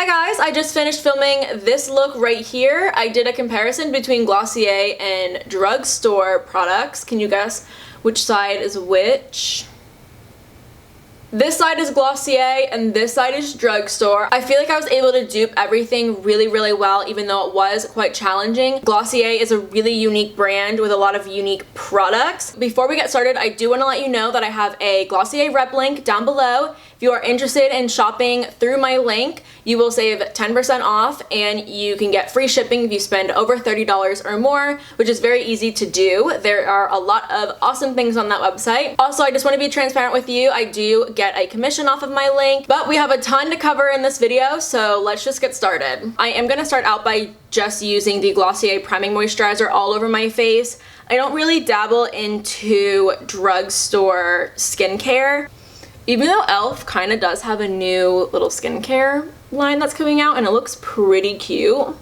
guys, I just finished filming this look right here. I did a comparison between Glossier and drugstore products. Can you guess which side is which? This side is Glossier and this side is drugstore. I feel like I was able to dupe everything really well, even though it was quite challenging. Glossier is a really unique brand with a lot of unique products. Before we get started, I do want to let you know that I have a Glossier rep link down below. If you are interested in shopping through my link, you will save 10% off and you can get free shipping if you spend over $30 or more, which is very easy to do. There are a lot of awesome things on that website. Also, I just want to be transparent with you. I do get a commission off of my link, but we have a ton to cover in this video, so let's just get started. I am going to start out by just using the Glossier Priming Moisturizer all over my face. I don't really dabble into drugstore skincare, even though e.l.f. kind of does have a new little skincare line that's coming out and it looks pretty cute.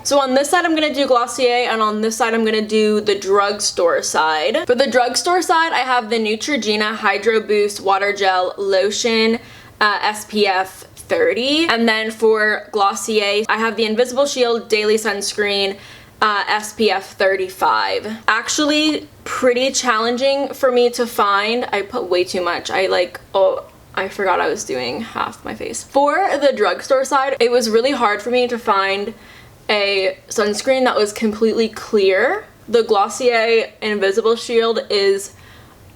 So on this side I'm going to do Glossier and on this side I'm going to do the drugstore side. For the drugstore side I have the Neutrogena Hydro Boost Water Gel Lotion SPF 30. And then for Glossier I have the Invisible Shield Daily Sunscreen SPF 35. Actually pretty challenging for me to find. I put way too much. I forgot I was doing half my face. For the drugstore side, it was really hard for me to find a sunscreen that was completely clear. The Glossier Invisible Shield is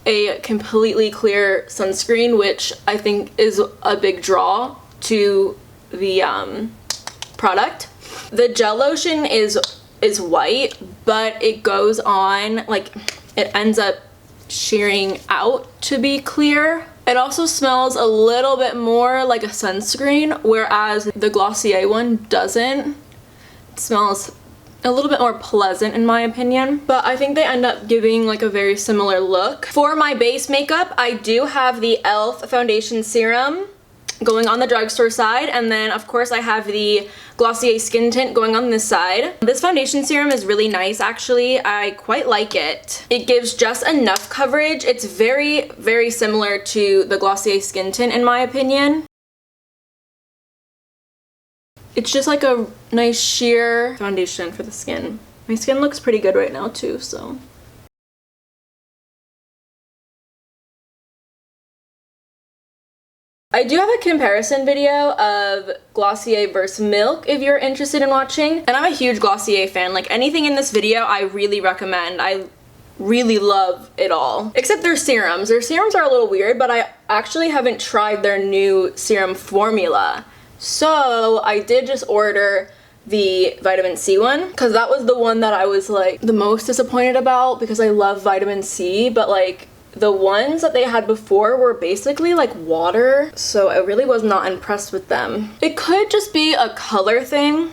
a completely clear sunscreen, which I think is a big draw to the product. The gel lotion is white, but it goes on, like, it ends up shearing out to be clear. It also smells a little bit more like a sunscreen, whereas the Glossier one doesn't. It smells a little bit more pleasant in my opinion, but I think they end up giving like a very similar look. For my base makeup, I do have the e.l.f. foundation serum going on the drugstore side, and then of course I have the Glossier skin tint going on this side. This foundation serum is really nice actually. I quite like it. It gives just enough coverage. It's very similar to the Glossier skin tint in my opinion. It's just like a nice sheer foundation for the skin. My skin looks pretty good right now too, so. I do have a comparison video of Glossier versus Milk if you're interested in watching. And I'm a huge Glossier fan. Like anything in this video I really recommend. I really love it all. Except their serums. Their serums are a little weird, but I actually haven't tried their new serum formula. So I did just order the vitamin C one because that was the one that I was like the most disappointed about because I love vitamin C, but like the ones that they had before were basically like water, so I really was not impressed with them. It could just be a color thing,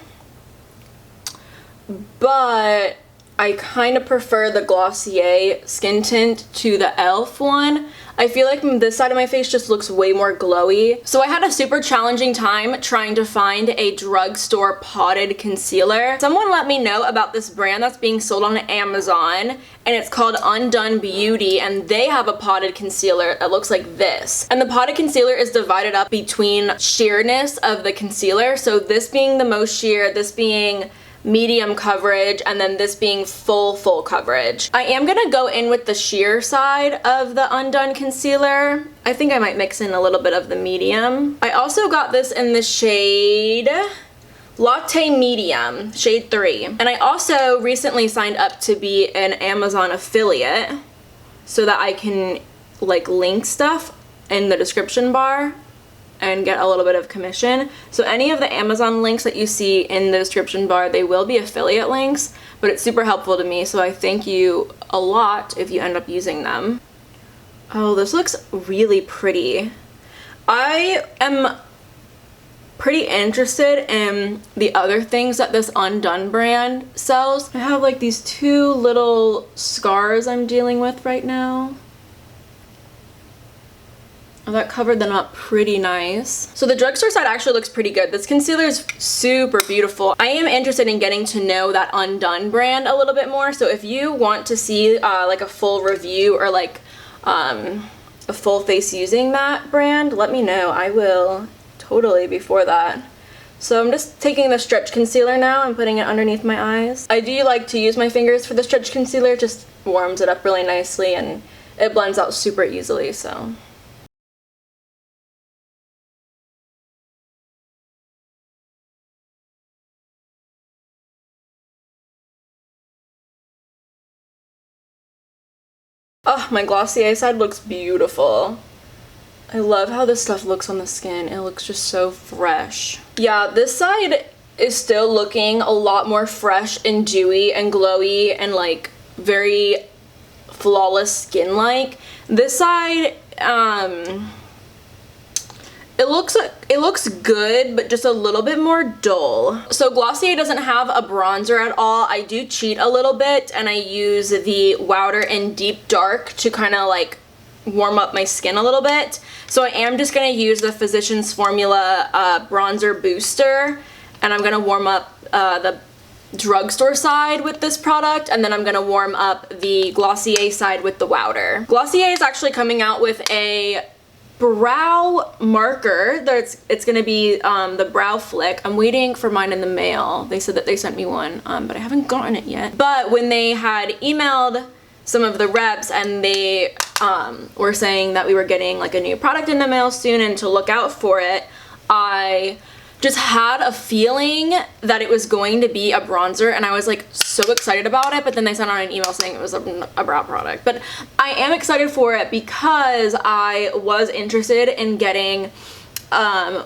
but I kind of prefer the Glossier skin tint to the e.l.f. one. I feel like this side of my face just looks way more glowy. So I had a super challenging time trying to find a drugstore potted concealer. Someone let me know about this brand that's being sold on Amazon, and it's called Undone Beauty, and they have a potted concealer that looks like this. And the potted concealer is divided up between sheerness of the concealer, so this being the most sheer, this being medium coverage, and then this being full coverage. I am gonna go in with the sheer side of the Undone concealer. I think I might mix in a little bit of the medium. I also got this in the shade Latte Medium, shade 3. And I also recently signed up to be an Amazon affiliate so that I can like link stuff in the description bar and get a little bit of commission. So any of the Amazon links that you see in the description bar, they will be affiliate links, but it's super helpful to me, so I thank you a lot if you end up using them. Oh, this looks really pretty. I am pretty interested in the other things that this Undone brand sells. I have like these two little scars I'm dealing with right now. Oh, that covered them up pretty nice. So the drugstore side actually looks pretty good. This concealer is super beautiful. I am interested in getting to know that Undone brand a little bit more. So if you want to see like a full review or like a full face using that brand, let me know. I will totally be for that. So I'm just taking the stretch concealer now and putting it underneath my eyes. I do like to use my fingers for the stretch concealer, just warms it up really nicely and it blends out super easily, so. Oh, my Glossier side looks beautiful. I love how this stuff looks on the skin. It looks just so fresh. Yeah, this side is still looking a lot more fresh and dewy and glowy and like very flawless skin-like. This side, it looks good, but just a little bit more dull. So Glossier doesn't have a bronzer at all. I do cheat a little bit and I use the Water in Deep Dark to kind of like warm up my skin a little bit. So I am just going to use the Physicians Formula bronzer booster, and I'm going to warm up the drugstore side with this product, and then I'm going to warm up the Glossier side with the Water. Glossier is actually coming out with a brow marker. It's going to be the Brow Flick. I'm waiting for mine in the mail. They said that they sent me one, but I haven't gotten it yet. But when they had emailed some of the reps and they were saying that we were getting like a new product in the mail soon and to look out for it, I just had a feeling that it was going to be a bronzer, and I was like so excited about it, but then they sent out an email saying it was a brow product. But I am excited for it because I was interested in getting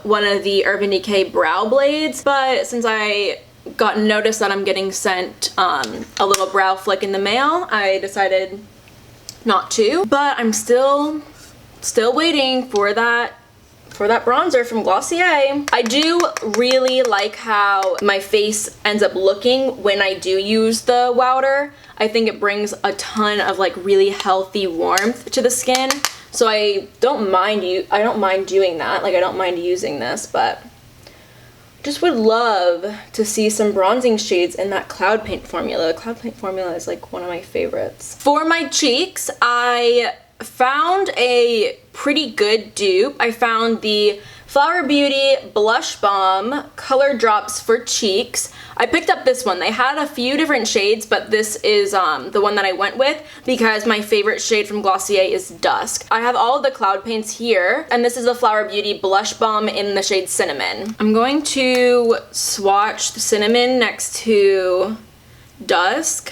one of the Urban Decay brow blades, but since I got notice that I'm getting sent a little brow flick in the mail, I decided not to. But I'm still waiting for that bronzer from Glossier. I do really like how my face ends up looking when I do use the Water. I think it brings a ton of like really healthy warmth to the skin. So I don't mind doing that. Like I don't mind using this, but just would love to see some bronzing shades in that Cloud Paint formula. Cloud Paint formula is like one of my favorites. For my cheeks, I found a pretty good dupe. I found the Flower Beauty Blush Balm Color Drops for Cheeks. I picked up this one. They had a few different shades, but this is the one that I went with because my favorite shade from Glossier is Dusk. I have all of the Cloud Paints here, and this is the Flower Beauty Blush Balm in the shade Cinnamon. I'm going to swatch the Cinnamon next to Dusk,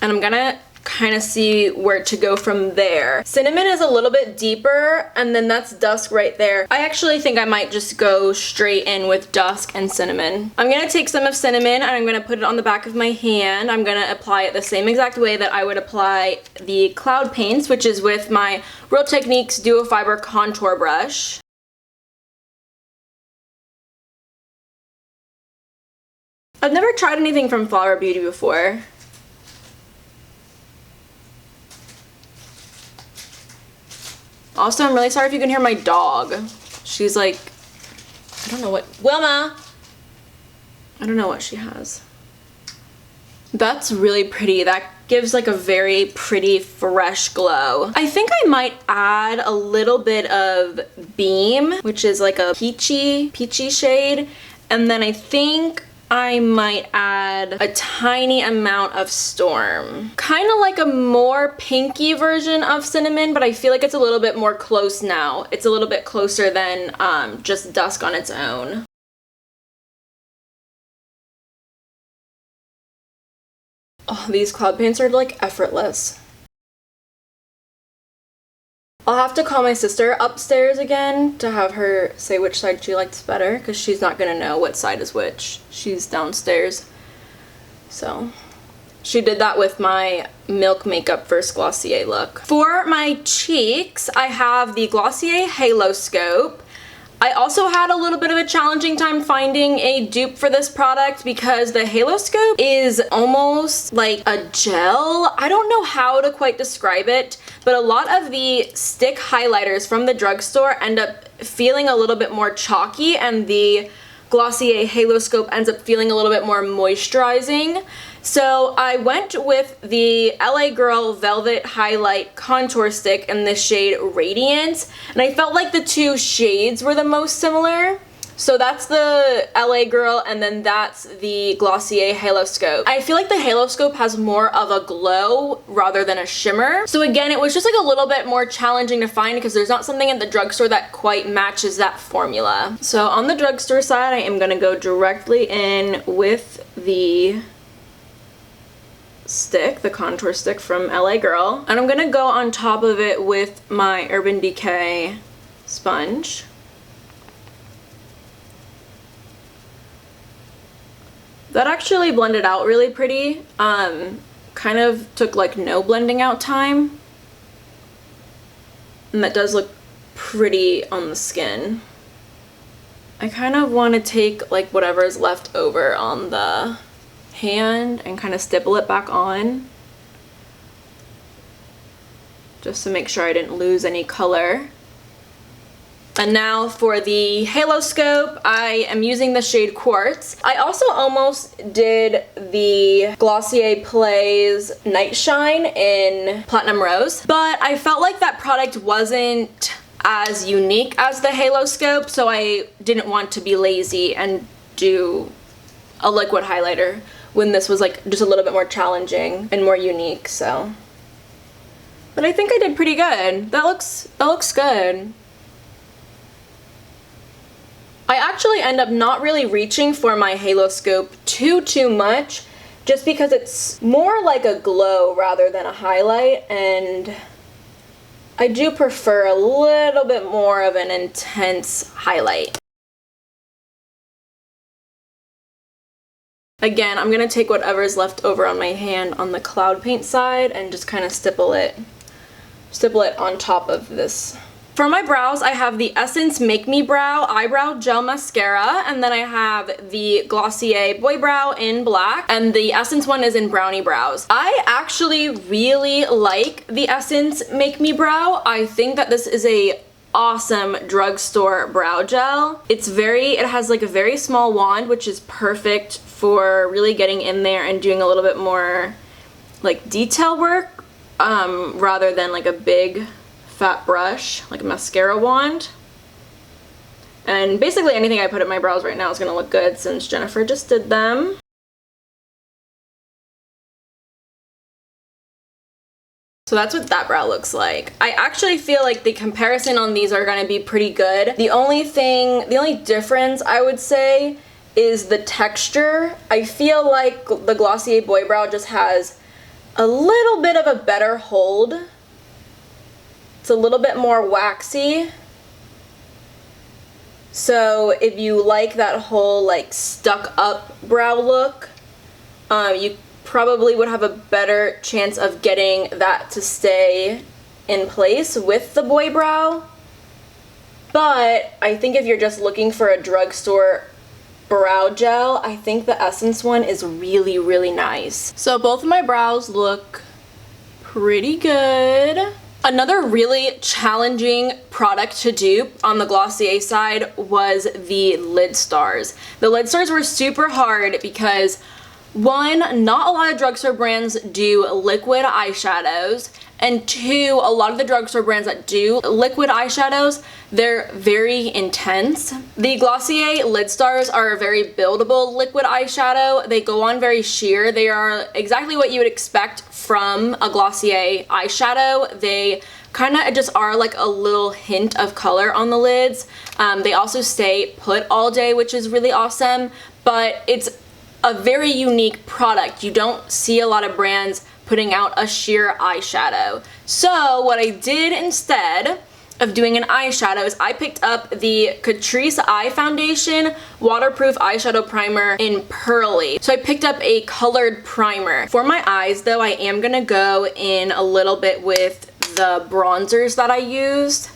and I'm gonna kind of see where to go from there. Cinnamon is a little bit deeper, and then that's Dusk right there. I actually think I might just go straight in with Dusk and Cinnamon. I'm gonna take some of Cinnamon and I'm gonna put it on the back of my hand. I'm gonna apply it the same exact way that I would apply the Cloud Paints, which is with my Real Techniques Duo Fiber Contour Brush. I've never tried anything from Flower Beauty before. Also, I'm really sorry if you can hear my dog. She's like, I don't know what, Wilma! I don't know what she has. That's really pretty. That gives like a very pretty fresh glow. I think I might add a little bit of Beam, which is like a peachy shade. And then I think I might add a tiny amount of Storm. Kind of like a more pinky version of Cinnamon, but I feel like it's a little bit more close now. It's a little bit closer than just Dusk on its own. Oh, these Cloud Paints are like effortless. I'll have to call my sister upstairs again to have her say which side she likes better, because she's not gonna know what side is which. She's downstairs. So she did that with my Milk Makeup First Glossier look. For my cheeks, I have the Glossier Haloscope. I also had a little bit of a challenging time finding a dupe for this product because the Haloscope is almost like a gel. I don't know how to quite describe it, but a lot of the stick highlighters from the drugstore end up feeling a little bit more chalky, and the Glossier Haloscope ends up feeling a little bit more moisturizing. So I went with the LA Girl Velvet Highlight Contour Stick in the shade Radiance, and I felt like the two shades were the most similar. So that's the LA Girl, and then that's the Glossier Haloscope. I feel like the Haloscope has more of a glow rather than a shimmer. So again, it was just like a little bit more challenging to find because there's not something at the drugstore that quite matches that formula. So on the drugstore side, I am gonna go directly in with the stick, the contour stick from LA Girl, and I'm gonna go on top of it with my Urban Decay sponge. That actually blended out really pretty. Kind of took like no blending out time, and that does look pretty on the skin. I kind of want to take like whatever is left over on the hand and kind of stipple it back on just to make sure I didn't lose any color. And now for the Haloscope, I am using the shade Quartz. I also almost did the Glossier Plays Night Shine in Platinum Rose, but I felt like that product wasn't as unique as the Haloscope, so I didn't want to be lazy and do a liquid highlighter when this was like just a little bit more challenging and more unique. So, but I think I did pretty good. That looks good. I actually end up not really reaching for my Haloscope too much, just because it's more like a glow rather than a highlight, and I do prefer a little bit more of an intense highlight. Again, I'm gonna take whatever's left over on my hand on the cloud paint side and just kind of stipple it on top of this. For my brows, I have the Essence Make Me Brow Eyebrow Gel Mascara, and then I have the Glossier Boy Brow in black, and the Essence one is in Brownie Brows. I actually really like the Essence Make Me Brow. I think that this is a awesome drugstore brow gel. It has like a very small wand, which is perfect for really getting in there and doing a little bit more like detail work rather than like a big fat brush, like a mascara wand. And basically anything I put in my brows right now is gonna look good since Jennifer just did them. So that's what that brow looks like. I actually feel like the comparison on these are gonna be pretty good. The only difference I would say is the texture. I feel like the Glossier Boy Brow just has a little bit of a better hold. It's a little bit more waxy. So if you like that whole like stuck up brow look, you probably would have a better chance of getting that to stay in place with the Boy Brow. But I think if you're just looking for a drugstore brow gel, I think the Essence one is really, really nice. So both of my brows look pretty good. Another really challenging product to dupe on the Glossier side was the lid stars. The lid stars were super hard because one, not a lot of drugstore brands do liquid eyeshadows, and two, a lot of the drugstore brands that do liquid eyeshadows, they're very intense. The Glossier lid stars are a very buildable liquid eyeshadow. They go on very sheer. They are exactly what you would expect from a Glossier eyeshadow. They kind of just are like a little hint of color on the lids. They also stay put all day, which is really awesome, but it's a very unique product. You don't see a lot of brands putting out a sheer eyeshadow. So what I did instead of doing an eyeshadow is I picked up the Catrice Eye Foundation Waterproof Eyeshadow Primer in Pearly. So I picked up a colored primer. For my eyes though, I am gonna go in a little bit with the bronzers that I used.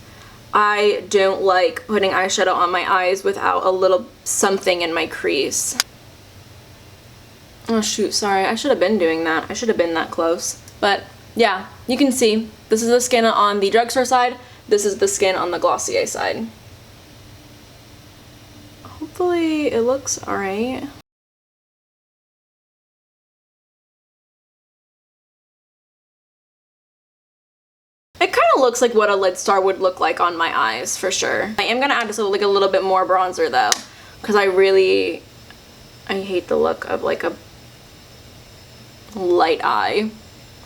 I don't like putting eyeshadow on my eyes without a little something in my crease. Oh shoot, sorry, I should have been doing that. I should have been that close. But yeah, you can see, this is the skin on the drugstore side, this is the skin on the Glossier side. Hopefully it looks alright. It kind of looks like what a lid star would look like on my eyes for sure. I am gonna add just like a little bit more bronzer though, because I hate the look of like a light eye.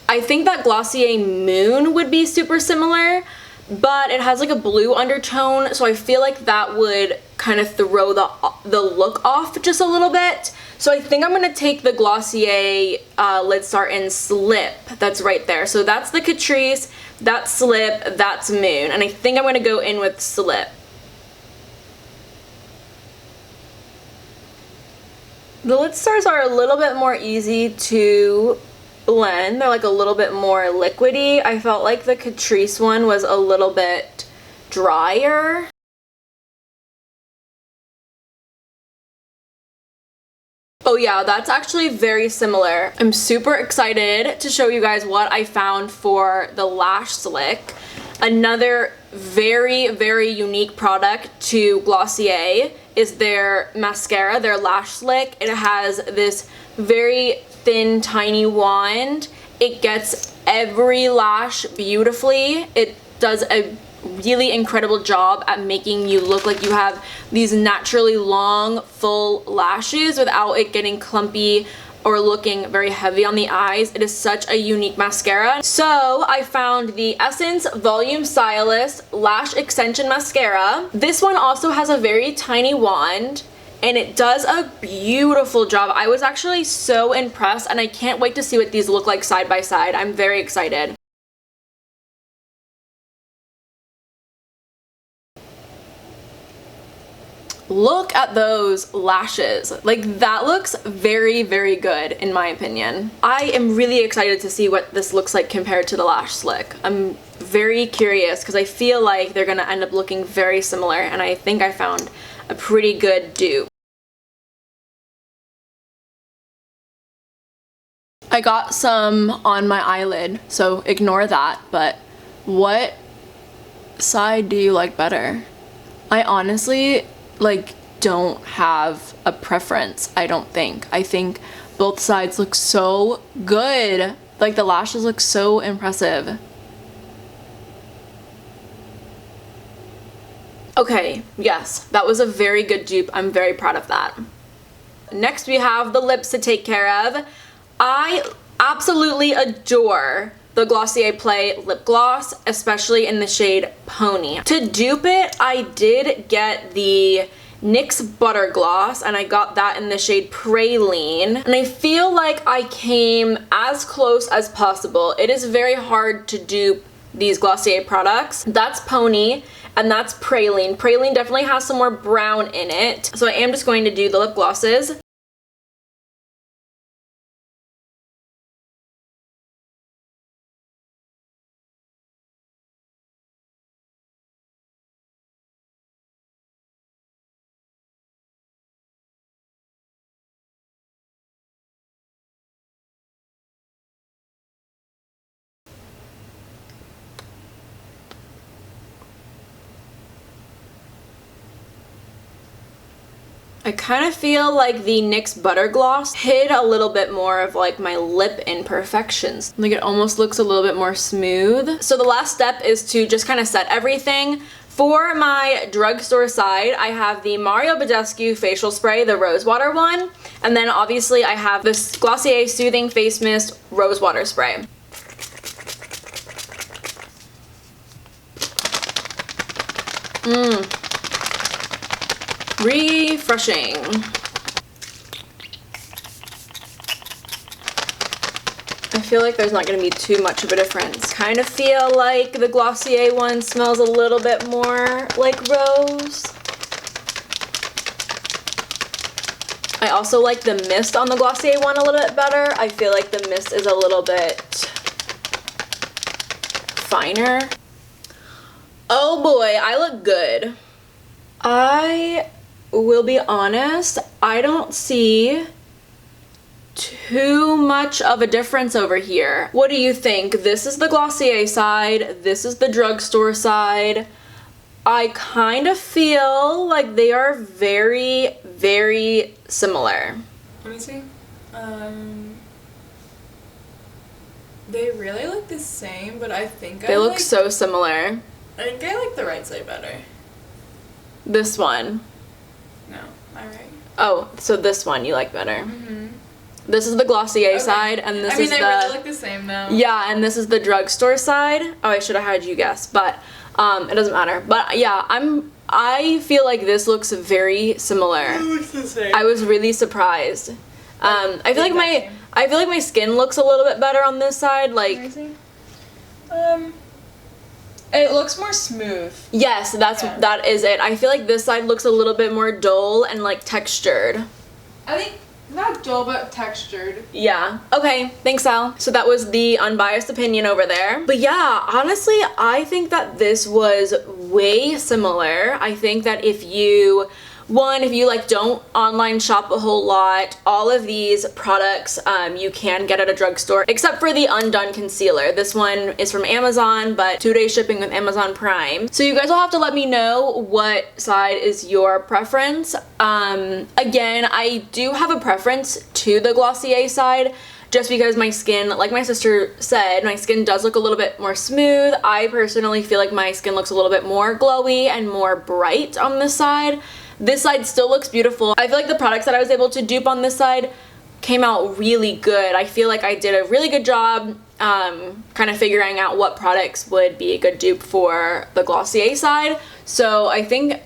I think that Glossier Moon would be super similar, but it has like a blue undertone, so I feel like that would kind of throw the look off just a little bit. So I think I'm gonna take the Glossier lid star in Slip. That's right there. So that's the Catrice, that's Slip, that's Moon, and I think I'm gonna go in with Slip. The lid stars are a little bit more easy to blend. They're like a little bit more liquidy. I felt like the Catrice one was a little bit drier. Oh yeah, that's actually very similar. I'm super excited to show you guys what I found for the Lash Slick. Another very, very unique product to Glossier is their mascara, their Lash Slick. It has this very thin, tiny wand. It gets every lash beautifully. It does a really incredible job at making you look like you have these naturally long, full lashes without it getting clumpy or looking very heavy on the eyes. It is such a unique mascara. So I found the Essence Volume Stylist Lash Extension Mascara. This one also has a very tiny wand, and it does a beautiful job. I was actually so impressed, and I can't wait to see what these look like side by side. I'm very excited. Look at those lashes. Like, that looks very, very good in my opinion. I am really excited to see what this looks like compared to the Lash Slick. I'm very curious because I feel like they're gonna end up looking very similar, and I think I found a pretty good dupe. I got some on my eyelid, so ignore that, but what side do you like better? I honestly don't have a preference, I don't think. I think both sides look so good. Like, the lashes look so impressive. Okay, yes, that was a very good dupe. I'm very proud of that. Next we have the lips to take care of. I absolutely adore the Glossier Play lip gloss, especially in the shade Pony. To dupe it, I did get the NYX Butter Gloss, and I got that in the shade Praline. And I feel like I came as close as possible. It is very hard to dupe these Glossier products. That's Pony, and that's Praline. Praline definitely has some more brown in it. So I am just going to do the lip glosses. I kind of feel like the NYX Butter Gloss hid a little bit more of like my lip imperfections. Like, it almost looks a little bit more smooth. So the last step is to just kind of set everything. For my drugstore side, I have the Mario Badescu facial spray, the rosewater one. And then obviously I have this Glossier Soothing Face Mist rosewater spray. Refreshing. I feel like there's not going to be too much of a difference. Kind of feel like the Glossier one smells a little bit more like rose. I also like the mist on the Glossier one a little bit better. I feel like the mist is a little bit finer. Oh boy, I look good. I will be honest, I don't see too much of a difference over here. What do you think? This is the Glossier side, this is the drugstore side. I kind of feel like they are very, very similar. Let me see. They really look the same, but I think They look so similar. I think I like the right side better. This one. No, am I right? Oh, so this one you like better. Mm-hmm. This is the Glossier side, and this is they the... really look the same though. Yeah, and this is the drugstore side. Oh, I should have had you guess, but it doesn't matter. But yeah, I feel like this looks very similar. It looks the same. I was really surprised. I feel like my skin looks a little bit better on this side. Like, it looks more smooth. yes, that is it. I feel like this side looks a little bit more dull and like textured. I think not dull, but textured. Yeah. Okay, thanks, Al. So that was the unbiased opinion over there. But yeah, honestly, I think that this was way similar. I think that if you like don't online shop a whole lot, all of these products you can get at a drugstore, except for the Undone concealer. This one is from Amazon, but 2-day shipping with Amazon Prime. So you guys will have to let me know what side is your preference. Again, I do have a preference to the Glossier side, just because my skin, like my sister said, my skin does look a little bit more smooth. I personally feel like my skin looks a little bit more glowy and more bright on this side. This side still looks beautiful. I feel like the products that I was able to dupe on this side came out really good. I feel like I did a really good job kind of figuring out what products would be a good dupe for the Glossier side. So I think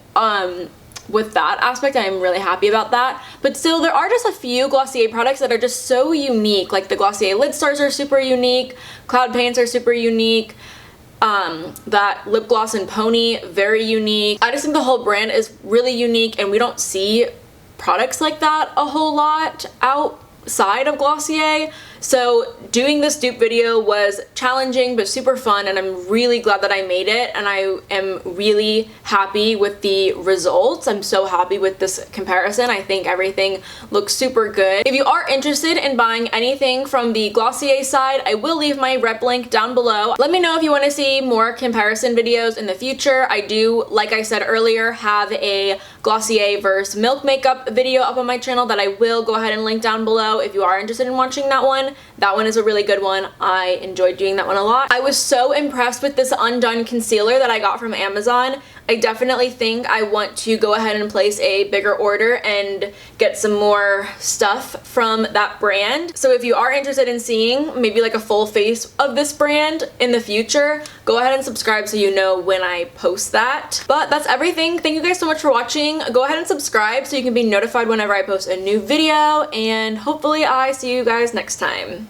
with that aspect, I'm really happy about that. But still, there are just a few Glossier products that are just so unique. Like the Glossier Lidstars are super unique. Cloud Paints are super unique. That lip gloss and pony, very unique. I just think the whole brand is really unique, and we don't see products like that a whole lot outside of Glossier. So doing this dupe video was challenging but super fun, and I'm really glad that I made it, and I am really happy with the results. I'm so happy with this comparison. I think everything looks super good. If you are interested in buying anything from the Glossier side, I will leave my rep link down below. Let me know if you want to see more comparison videos in the future. I do, like I said earlier, have a Glossier versus Milk makeup video up on my channel that I will go ahead and link down below if you are interested in watching that one. That one is a really good one. I enjoyed doing that one a lot. I was so impressed with this Undone concealer that I got from Amazon. I definitely think I want to go ahead and place a bigger order and get some more stuff from that brand. So if you are interested in seeing maybe like a full face of this brand in the future, go ahead and subscribe so you know when I post that. But that's everything. Thank you guys so much for watching. Go ahead and subscribe so you can be notified whenever I post a new video, and hopefully I see you guys next time.